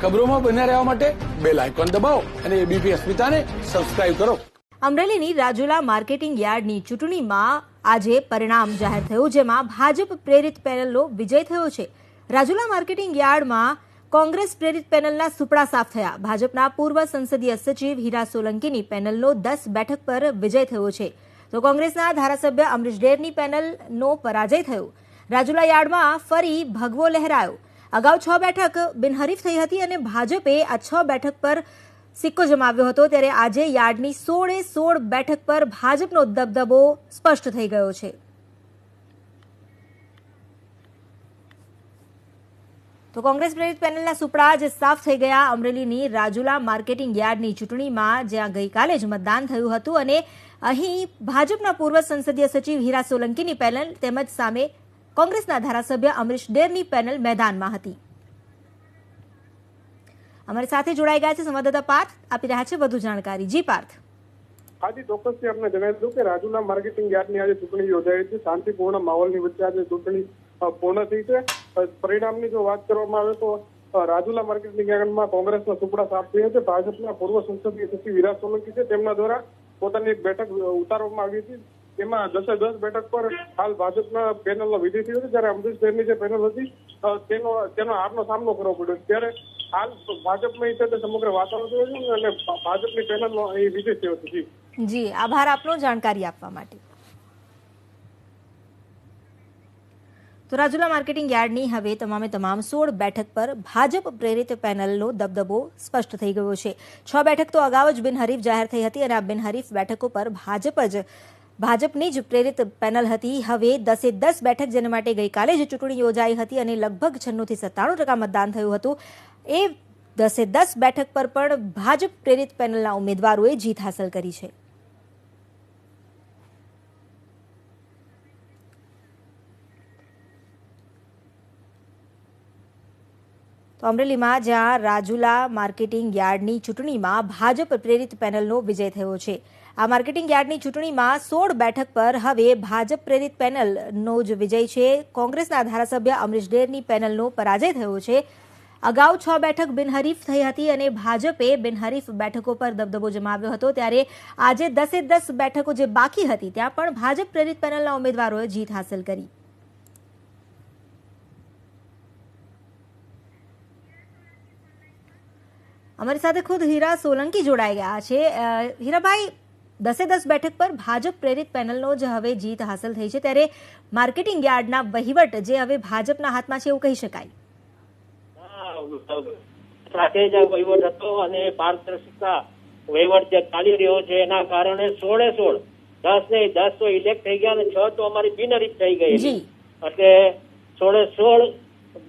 ખબરોમાં બન્યા રહેવા માટે બેલ આઇકોન દબાવો અને એબીપી અસ્મિતાને સબસ્ક્રાઇબ કરો. અમરેલીની રાજુલા માર્કેટિંગ યાર્ડની ચૂંટણીમાં આજે પરિણામ જાહેર થયું, જેમાં ભાજપ પ્રેરિત પેનલનો વિજય થયો છે. રાજુલા માર્કેટિંગ યાર્ડમાં કોંગ્રેસ પ્રેરિત પેનલના સુપડા સાફ થયા. ભાજપના પૂર્વ સંસદીય સચિવ હીરા સોલંકીની પેનલનો 10 બેઠક પર વિજય થયો છે, તો કોંગ્રેસના ધારાસભ્ય અમરીશ ડેરની પેનલનો પરાજય થયો. રાજુલા યાર્ડમાં ફરી ભગવો લહેરાયો. અગાઉ 6 બેઠક બિનહરીફ થઈ હતી અને ભાજપે આ 6 બેઠક પર સિક્કો જમાવ્યો હતો, ત્યારે આજે યાર્ડની 16 બેઠક પર ભાજપનો દબદબો સ્પષ્ટ થઈ ગયો છે. તો કોંગ્રેસ પ્રેરિત પેનલના સુપડા જે સાફ થઈ ગયા. અમરેલીની રાજુલા માર્કેટિંગ યાર્ડની ચૂંટણીમાં જ્યાં ગઈકાલે જ મતદાન થયું હતું અને અહીં ભાજપના પૂર્વ સંસદીય સચિવ હીરા સોલંકીની પેનલ તેમજ સામે કોંગ્રેસના ધારાસભ્ય અમરીશ ડેરની પેનલ મેદાનમાં હતી. અમારી સાથે જોડાઈ ગયા છે સંવાદદાતા પાર્થ, આપી રહ્યા છે વધુ જાણકારી. જી પાર્થ. આજે ચોક્કસથી આપણે જણાવી દઉં કે રાજુલા માર્કેટિંગ યાર્ડની આજે ચૂંટણી યોજાઈ છે. શાંતિપૂર્ણ માહોલની વચ્ચે આજે ચૂંટણી પૂર્ણ થઈ છે. પરિણામની જો વાત કરવામાં આવે તો રાજુલા માર્કેટિંગ યાર્ડમાં કોંગ્રેસના સુપડા સાફ થયા છે. ભાજપના પૂર્વ સંસદીય સચિવ હીરા સોલંકી છે, તેમના દ્વારા પોતાની એક બેઠક ઉતારવામાં આવી હતી. તેમાં 10 બેઠક પર હાલ ભાજપના પેનલનો વિજય થયો છે, જ્યારે અમરીશ ડેરની જે પેનલ હતી તેનો હારનો સામનો કરવો પડ્યો. ત્યારે હાલ ભાજપમાં છે તે સમગ્ર વાતાવરણ જોયું છે અને ભાજપની પેનલનો અહીં વિજય થયો છે. જી આભાર આપનો જાણકારી આપવા માટે. તો રાજુલા માર્કેટિંગ યાર્ડની હવે તમામ 16 બેઠક પર ભાજપ પ્રેરિત પેનલનો દબદબો સ્પષ્ટ થઈ ગયો છે. 6 બેઠક તો અગાઉ જ બિનહરીફ જાહેર થઈ હતી અને આ બિનહરીફ બેઠકો પર ભાજપની જ પ્રેરિત પેનલ હતી. હવે 10 બેઠક જેના માટે ગઈકાલે જ ચૂંટણી યોજાઈ હતી અને લગભગ 96 થી 97% મતદાન થયું હતું, એ 10 બેઠક પર પણ ભાજપ પ્રેરિત પેનલના ઉમેદવારોએ જીત હાંસલ કરી છે. તો અમરેલીમાં જ્યાં રાજુલા માર્કેટિંગ યાર્ડની ચૂંટણીમાં ભાજપ પ્રેરિત પેનલનો વિજય થયો છે. આ માર્કેટિંગ યાર્ડની ચૂંટણીમાં 16 બેઠક પર હવે ભાજપ પ્રેરિત પેનલનો જ વિજય છે. કોંગ્રેસના ધારાસભ્ય અમરીશ ડેરની પેનલનો પરાજય થયો છે. અગાઉ 6 બેઠક બિનહરીફ થઈ હતી અને ભાજપે બિનહરીફ બેઠકો પર દબદબો જમાવ્યો હતો, ત્યારે આજે 10 બેઠકો જે બાકી હતી ત્યાં પણ ભાજપ પ્રેરિત પેનલના ઉમેદવારોએ જીત હાંસલ કરી. અમારી સાથે ખુદ હીરા સોલંકી જોડાઈ ગયા છે. હીરાભાઈ, 10 બેઠક પર ભાજપ પ્રેરિત પેનલનો જ હવે જીત હાંસલ થઈ છે, ત્યારે માર્કેટિંગ યાર્ડના વહીવટ જે હવે ભાજપના હાથમાં છે એવું કહી શકાય. સાથે જ વહીવટ હતો અને પારદર્શકતા વહીવટ જે ચાલી રહ્યો છે એના કારણે 16 10 ને 10 તો ઇલેક્ટ થઈ ગયા અને 6 તો અમારી બિનહરીફ થઈ ગઈ. એટલે 16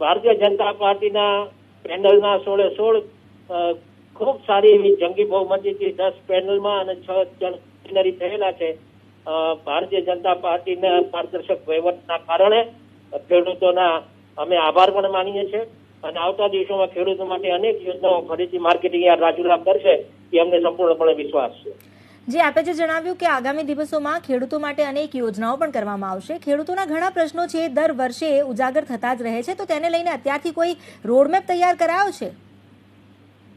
ભારતીય જનતા પાર્ટીના પેનલના 16 ખૂબ સારી એવી જંગી બહુમતીથી 10 પેનલમાં અને 6 બિનહરીફ થયેલા છે. ભારતીય જનતા પાર્ટીના પારદર્શક વહીવટના કારણે ખેડૂતોના અમે આભાર પણ માનીએ છીએ અને આવતા દિવસોમાં ખેડૂતો માટે અનેક યોજનાઓ ફરીથી માર્કેટિંગ યાર્ડ રાજુલા કરશે એ અમને સંપૂર્ણપણે વિશ્વાસ છે. જે આપે જે જણાવ્યું કે આગામી દિવસોમાં ખેડૂતો માટે અનેક યોજનાઓ પણ કરવામાં આવશે. ખેડૂતોના ઘણા પ્રશ્નો છે દર વર્ષે ઉજાગર થતા જ રહે છે, તો તેને લઈને અત્યારથી કોઈ રોડમેપ તૈયાર કરાયો છે?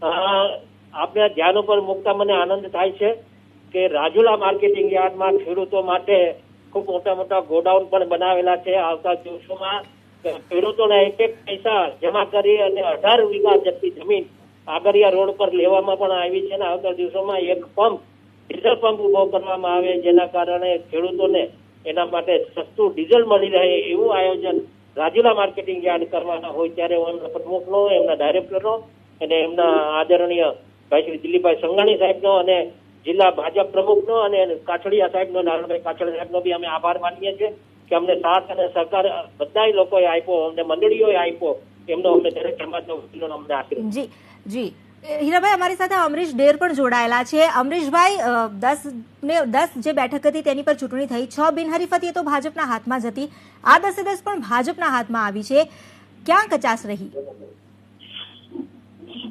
આપણા ધ્યાન ઉપર મૂકતા મને આનંદ થાય છે કે રાજુલા માર્કેટિંગ યાર્ડમાં ખેડૂતો માટે ખૂબ મોટા ગોડાઉન પણ બનાવેલા છે. આવતા દિવસોમાં ખેડૂતોને 1 પૈસા જમા કરી અને 18 વીઘા જેટલી જમીન આગળિયા રોડ પર લેવામાં પણ આવી છે. આવતા દિવસોમાં એક ડીઝલ પંપ ઉભો કરવામાં આવે, જેના કારણે ખેડૂતોને એના માટે સસ્તું ડીઝલ મળી રહે એવું આયોજન રાજુલા માર્કેટિંગ યાર્ડ કરવાના હોય ત્યારે એમના પ્રમુખનો, એમના ડાયરેક્ટરનો અને એમના આદરણીય ભાઈ શ્રી દિલીપભાઈ સંઘાણી સાહેબનો અને જિલ્લા ભાજપ પ્રમુખનો અને કાછડિયા સાહેબનો, નારાયણભાઈ કાછડિયા સાહેબનો બી અમે આભાર માનીએ છીએ કે અમને સાથ અને સહકાર બધા લોકોએ આપ્યો, અમને મંડળીઓએ આપ્યો, એમનો અમને દરેક સમાજનો વકીલોનો અમને આશીર્વાદ. જી હીરાભાઈ, અમારી સાથે અમરીશ ડેર પણ જોડાયેલા છે. અમરીશભાઈ, 10 જે બેઠક હતી તેની પર ચૂંટણી થઈ, 6 બિનહરીફ હતી એ તો ભાજપના હાથમાં જ હતી. આ 10 પણ ભાજપના હાથમાં આવી છે, ક્યાં કચાશ રહી?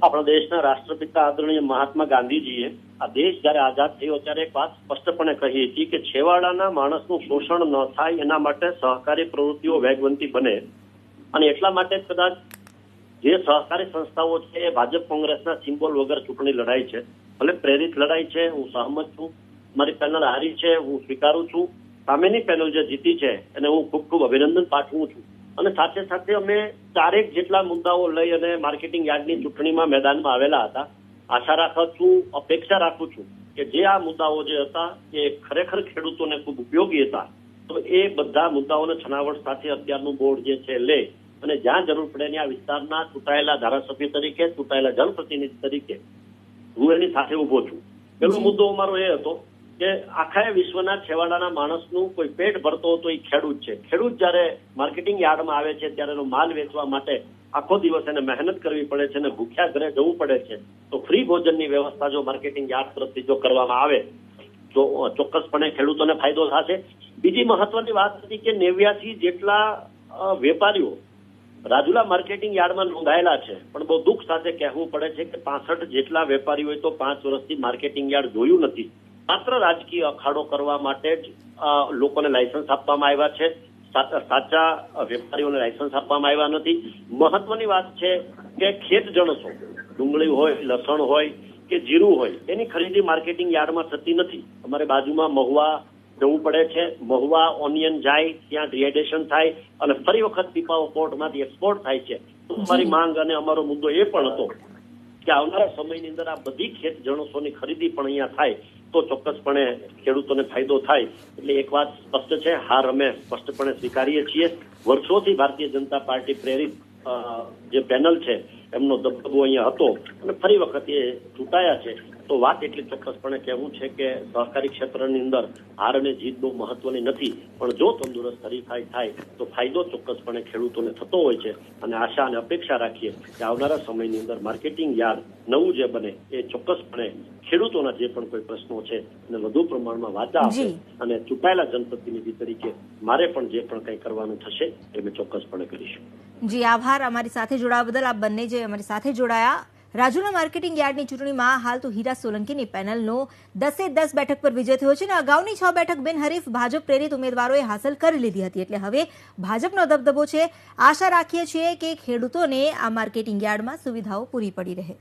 આપણા દેશના રાષ્ટ્રપિતા આદરણીય મહાત્મા ગાંધીજીએ આ દેશ જયારે આઝાદ થયો ત્યારે એક વાત સ્પષ્ટપણે કહી હતી કે છેવાડાના માણસનું શોષણ ન થાય એના માટે સહકારી પ્રવૃત્તિઓ વેગવંતી બને અને એટલા માટે કદાચ જે સહકારી સંસ્થાઓ છે એ ભાજપ કોંગ્રેસના સિમ્બોલ વગર ચૂંટણી લડાઈ છે, ભલે પ્રેરિત લડાઈ છે, હું સહમત છું. મારી પેનલ હારી છે, હું સ્વીકારું છું. સામેની પેનલ જે જીતી છે એને હું ખૂબ ખૂબ અભિનંદન પાઠવું છું. અને સાથે સાથે અમે 4 જેટલા મુદ્દાઓ લઈ અને માર્કેટિંગ યાર્ડની ચૂંટણીમાં મેદાનમાં આવેલા હતા. આશા રાખું છું, અપેક્ષા રાખું છું કે જે આ મુદ્દાઓ જે હતા એ ખરેખર ખેડૂતોને ખૂબ ઉપયોગી હતા. તો એ બધા મુદ્દાઓને છણાવટ સાથે અત્યારનું બોર્ડ જે છે લે અને જ્યાં જરૂર પડે ત્યાં વિસ્તારના ચૂંટાયેલા ધારાસભ્ય તરીકે, ચૂંટાયેલા જનપ્રતિનિધિ તરીકે હું એની સાથે ઉભો છું. પેલો મુદ્દો અમારો એ હતો કે આખા વિશ્વના છેવાડાના માણસનું કોઈ પેટ ભરતો હતો એ ખેડૂત છે. ખેડૂત જ્યારે માર્કેટિંગ યાર્ડમાં આવે છે ત્યારે એનો માલ વેચવા માટે આખો દિવસ એને મહેનત કરવી પડે છે અને ભૂખ્યા ઘરે જવું પડે છે. તો ફ્રી ભોજનની વ્યવસ્થા જો માર્કેટિંગ યાર્ડ તરફથી જો કરવામાં આવે તો ચોક્કસપણે ખેડૂતોને ફાયદો થશે. બીજી મહત્વની વાત હતી કે 89 જેટલા વેપારીઓ રાજુલા માર્કેટિંગ યાર્ડમાં નોંધાયેલા છે, પણ બહુ દુઃખ સાથે કહેવું પડે છે કે 65 જેટલા વેપારીઓએ તો 5 વર્ષથી માર્કેટિંગ યાર્ડ જોયું નથી. માત્ર રાજકીય અખાડો કરવા માટે જ લોકોને લાયસન્સ આપવામાં આવ્યા છે. સાચા વેપારીઓને લાયસન્સ આપવામાં આવ્યા નથી. મહત્વની વાત છે કે ખેત જણસો, ડુંગળી હોય, લસણ હોય કે જીરું હોય, એની ખરીદી માર્કેટિંગ યાર્ડમાં થતી નથી. અમારે બાજુમાં મહુવા જવું પડે છે. મહુવા ઓનિયન જાય, ત્યાં ડિહાઇડ્રેશન થાય અને ફરી વખત પીપાઓ પોર્ટમાંથી એક્સપોર્ટ થાય છે. તો અમારી માંગ અને અમારો મુદ્દો એ પણ હતો કે આવનારા સમયની અંદર આ બધી ખેત જણસોની ખરીદી પણ અહીંયા થાય તો ચોક્કસપણે ખેડૂતોને ફાયદો થાય. એટલે એક વાત સ્પષ્ટ છે, હાર અમે સ્પષ્ટપણે સ્વીકારીએ છીએ. વર્ષોથી ભારતીય જનતા પાર્ટી પ્રેરિત જે પેનલ છે એમનો દબદબો અહીંયા હતો અને ફરી વખત એ ચૂંટાયા છે. તો વાત એટલી ચોક્કસપણે કહેવું છે કે સહકારી ક્ષેત્રની અંદર હાર અને જીત બહુ મહત્વની નથી, પણ જો તંદુરસ્ત હરીફાઈ થાય તો ફાયદો ચોક્કસપણે ખેડૂતોને થતો હોય છે. અને આશા અને અપેક્ષા રાખીએ કે આવનારા સમયની અંદર માર્કેટિંગ યાર્ડ નવું જે બને એ ચોક્કસપણે ખેડૂતોના જે પણ કોઈ પ્રશ્નો છે એને વધુ પ્રમાણમાં વાચા આપે અને ચૂંટાયેલા જનપ્રતિનિધિ તરીકે મારે પણ જે પણ કંઈ કરવાનું થશે એ મેં ચોક્કસપણે કરીશું. જી આભાર અમારી સાથે જોડાવા બદલ. આપ બંને જે અમારી સાથે જોડાયા. રાજુલા માર્કેટિંગ યાર્ડની ચૂંટણીમાં હાલ તો હીરા સોલંકીની પેનલનો 10-10 બેઠક પર વિજય થયો છે અને અગાઉની 6 બેઠક બિનહરીફ ભાજપ પ્રેરિત ઉમેદવારોએ હાંસલ કરી લીધી હતી. એટલે હવે ભાજપનો દબદબો છે. આશા રાખીએ છીએ કે ખેડૂતોને આ માર્કેટિંગ યાર્ડમાં સુવિધાઓ પૂરી પડી રહે.